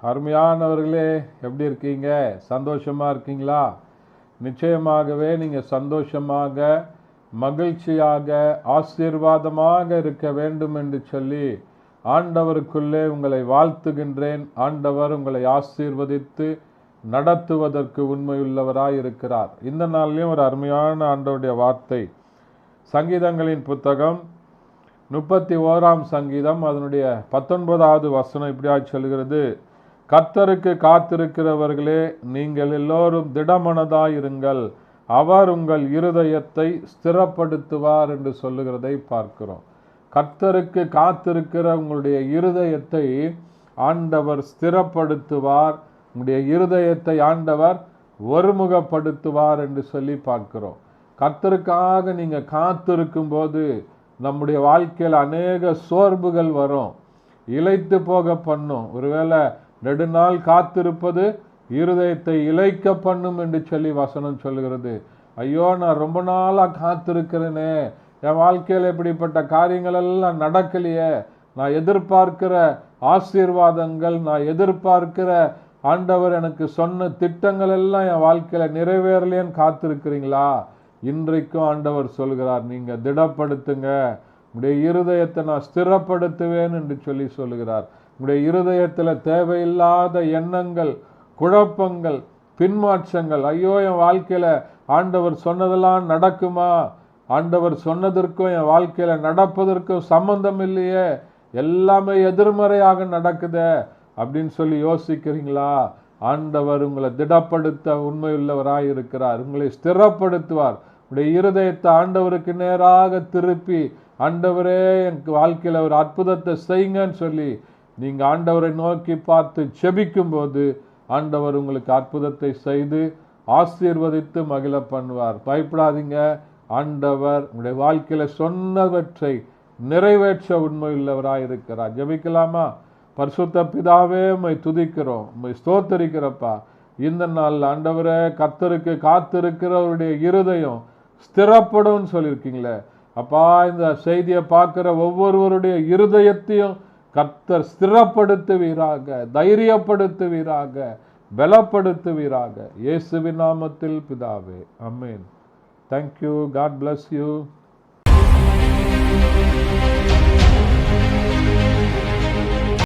அருமையானவர்களே, எப்படி இருக்கீங்க? சந்தோஷமாக இருக்கீங்களா? நிச்சயமாகவே நீங்கள் சந்தோஷமாக, மகிழ்ச்சியாக, ஆசீர்வாதமாக இருக்க வேண்டும் என்று சொல்லி ஆண்டவருக்குள்ளே உங்களை வாழ்த்துகின்றேன். ஆண்டவர் உங்களை ஆசீர்வதித்து நடத்துவதற்கு உண்மையுள்ளவராய் இருக்கிறார். இந்த நாள்லையும் ஒரு அருமையான ஆண்டவருடைய வார்த்தை, சங்கீதங்களின் புத்தகம் 31ஆம் சங்கீதம் அதனுடைய 19வது வசனம் இப்படியா சொல்கிறது: கர்த்தருக்கு காத்திருக்கிறவர்களே, நீங்கள் எல்லோரும் திடமனதாயிருங்கள், அவர் உங்கள் இருதயத்தை ஸ்திரப்படுத்துவார் என்று சொல்லுகிறதை பார்க்கிறோம். கர்த்தருக்கு காத்திருக்கிற உங்களுடைய இருதயத்தை ஆண்டவர் ஸ்திரப்படுத்துவார், உங்களுடைய இருதயத்தை ஆண்டவர் ஒருமுகப்படுத்துவார் என்று சொல்லி பார்க்கிறோம். கர்த்தருக்காக நீங்கள் காத்திருக்கும் போது நம்முடைய வாழ்க்கையில் அநேக சோர்வுகள் வரும், இளைத்து போக பண்ணும். ஒருவேளை நெடுநாள் காத்திருப்பது இருதயத்தை இளைக்க பண்ணும் என்று சொல்லி வசனம் சொல்கிறது. ஐயோ, நான் ரொம்ப நாளாக காத்திருக்கிறேனே, என் வாழ்க்கையில் இப்படிப்பட்ட காரியங்கள் எல்லாம் நடக்கலையே, நான் எதிர்பார்க்கிற ஆசீர்வாதங்கள், நான் எதிர்பார்க்கிற ஆண்டவர் எனக்கு சொன்ன திட்டங்கள் எல்லாம் என் வாழ்க்கையில் நிறைவேறலேன்னு காத்திருக்கிறீங்களா? இன்றைக்கும் ஆண்டவர் சொல்கிறார், நீங்கள் திடப்படுத்துங்க, உங்களுடைய இருதயத்தை நான் ஸ்திரப்படுத்துவேன் என்று சொல்லி சொல்லுகிறார். உங்களுடைய இருதயத்தில் தேவையில்லாத எண்ணங்கள், குழப்பங்கள், பின்மாற்றங்கள், ஐயோ என் வாழ்க்கையில் ஆண்டவர் சொன்னதெல்லாம் நடக்குமா, ஆண்டவர் சொன்னதற்கும் என் வாழ்க்கையில் நடப்பதற்கும் சம்பந்தம் இல்லையே, எல்லாமே எதிர்மறையாக நடக்குதே அப்படின்னு சொல்லி யோசிக்கிறீங்களா? ஆண்டவர் உங்களை திடப்படுத்த உண்மையுள்ளவராய் இருக்கிறார், உங்களை ஸ்திரப்படுத்துவார். உடைய இருதயத்தை ஆண்டவருக்கு நேராக திருப்பி, ஆண்டவரே என் வாழ்க்கையில் ஒரு அற்புதத்தை செய்யுங்கன்னு சொல்லி நீங்கள் ஆண்டவரை நோக்கி பார்த்து செபிக்கும் போது ஆண்டவர் உங்களுக்கு அற்புதத்தை செய்து ஆசீர்வதித்து மகிழ பண்ணுவார். பயப்படாதீங்க, ஆண்டவர் உங்களுடைய வாழ்க்கையில் சொன்னவற்றை நிறைவேற்ற உண்மையுள்ளவராய் இருக்கிறார். ஜெபிக்கலாமா? பரிசுத்த பிதாவே, உம்மை துதிக்கிறோம், உம்மை ஸ்தோத்தரிக்கிறப்பா. இந்த நாள் ஆண்டவரே, கர்த்தருக்கு காத்திருக்கிறவருடைய இருதயம் ஸ்திரப்படும் சொல்லியிருக்கீங்களே அப்பா, இந்த செய்தியை பார்க்கிற ஒவ்வொருவருடைய இருதயத்தையும் கர்த்தர் ஸ்திரப்படுத்துவீராக, தைரியப்படுத்துவீராக, பலப்படுத்துவீராக. இயேசுவின் நாமத்தில் பிதாவே, ஆமென். தேங்க்யூ. God bless you.